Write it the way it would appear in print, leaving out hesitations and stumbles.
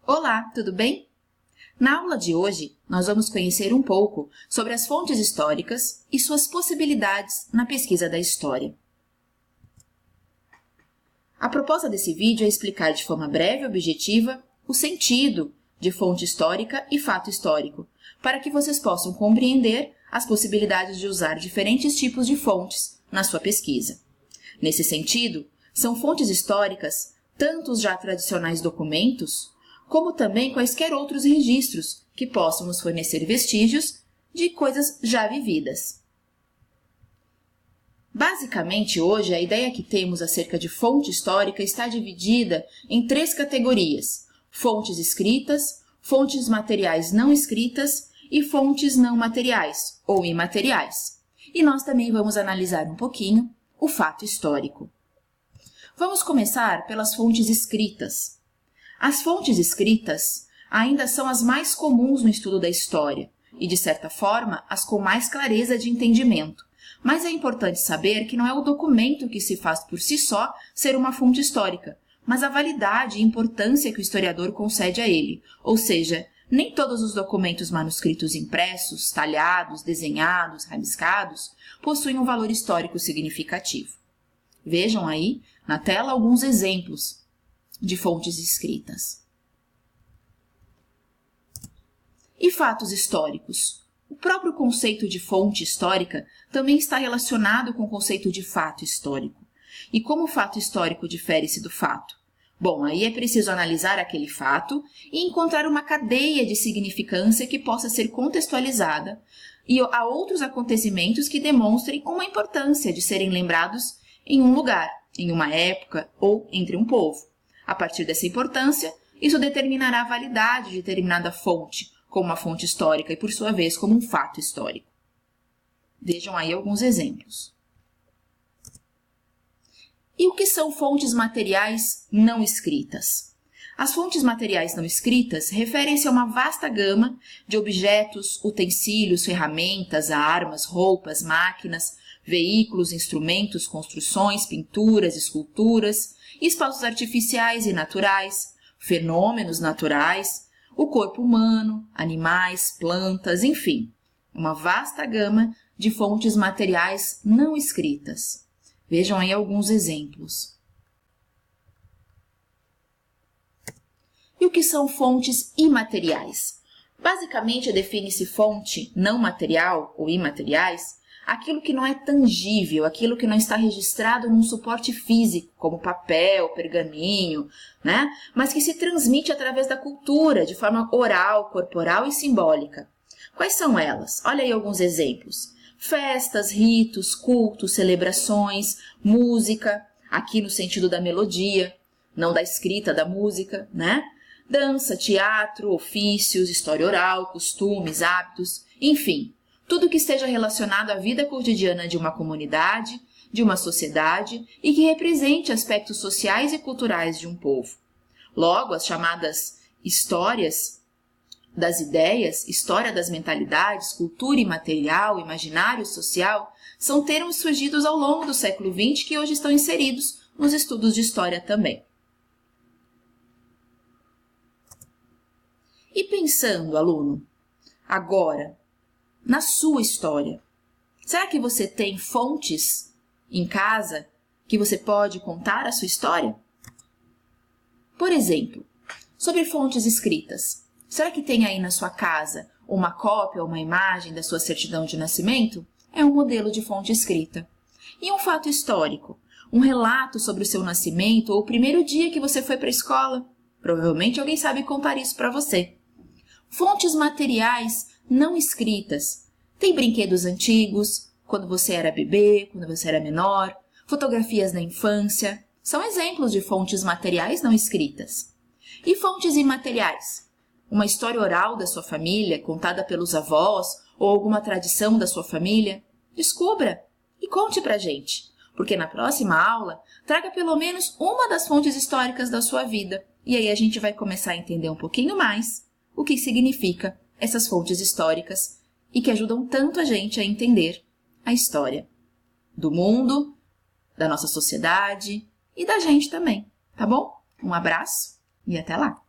Olá, tudo bem? Na aula de hoje, nós vamos conhecer um pouco sobre as fontes históricas e suas possibilidades na pesquisa da história. A proposta desse vídeo é explicar de forma breve e objetiva o sentido de fonte histórica e fato histórico, para que vocês possam compreender as possibilidades de usar diferentes tipos de fontes na sua pesquisa. Nesse sentido, são fontes históricas tanto os já tradicionais documentos, como também quaisquer outros registros que possam nos fornecer vestígios de coisas já vividas. Basicamente, hoje, a ideia que temos acerca de fonte histórica está dividida em 3 categorias: fontes escritas, fontes materiais não escritas e fontes não materiais ou imateriais. E nós também vamos analisar um pouquinho o fato histórico. Vamos começar pelas fontes escritas. As fontes escritas ainda são as mais comuns no estudo da história e, de certa forma, as com mais clareza de entendimento. Mas é importante saber que não é o documento que se faz por si só ser uma fonte histórica, mas a validade e importância que o historiador concede a ele. Ou seja, nem todos os documentos manuscritos impressos, talhados, desenhados, rabiscados, possuem um valor histórico significativo. Vejam aí na tela alguns exemplos de fontes escritas. E fatos históricos? O próprio conceito de fonte histórica também está relacionado com o conceito de fato histórico. E como o fato histórico difere-se do fato? Bom, aí é preciso analisar aquele fato e encontrar uma cadeia de significância que possa ser contextualizada e a outros acontecimentos que demonstrem uma importância de serem lembrados em um lugar, em uma época ou entre um povo. A partir dessa importância, isso determinará a validade de determinada fonte, como uma fonte histórica e, por sua vez, como um fato histórico. Vejam aí alguns exemplos. E o que são fontes materiais não escritas? As fontes materiais não escritas referem-se a uma vasta gama de objetos, utensílios, ferramentas, armas, roupas, máquinas, veículos, instrumentos, construções, pinturas, esculturas, espaços artificiais e naturais, fenômenos naturais, o corpo humano, animais, plantas, enfim, uma vasta gama de fontes materiais não escritas. Vejam aí alguns exemplos. E o que são fontes imateriais? Basicamente, define-se fonte não material ou imateriais aquilo que não é tangível, aquilo que não está registrado num suporte físico, como papel, pergaminho, né? Mas que se transmite através da cultura, de forma oral, corporal e simbólica. Quais são elas? Olha aí alguns exemplos. Festas, ritos, cultos, celebrações, música, aqui no sentido da melodia, não da escrita da música, né? Dança, teatro, ofícios, história oral, costumes, hábitos, enfim, tudo que esteja relacionado à vida cotidiana de uma comunidade, de uma sociedade e que represente aspectos sociais e culturais de um povo. Logo, as chamadas histórias das ideias, história das mentalidades, cultura imaterial, imaginário social, são termos surgidos ao longo do século XX que hoje estão inseridos nos estudos de história também. E pensando, aluno, agora, na sua história, será que você tem fontes em casa que você pode contar a sua história? Por exemplo, sobre fontes escritas, será que tem aí na sua casa uma cópia ou uma imagem da sua certidão de nascimento? É um modelo de fonte escrita. E um fato histórico, um relato sobre o seu nascimento ou o primeiro dia que você foi para a escola? Provavelmente alguém sabe contar isso para você. Fontes materiais não escritas. Tem brinquedos antigos, quando você era bebê, quando você era menor, fotografias da infância. São exemplos de fontes materiais não escritas. E fontes imateriais? Uma história oral da sua família, contada pelos avós, ou alguma tradição da sua família? Descubra e conte pra gente, porque na próxima aula traga pelo menos uma das fontes históricas da sua vida. E aí a gente vai começar a entender um pouquinho mais o que significa essas fontes históricas e que ajudam tanto a gente a entender a história do mundo, da nossa sociedade e da gente também, tá bom? Um abraço e até lá!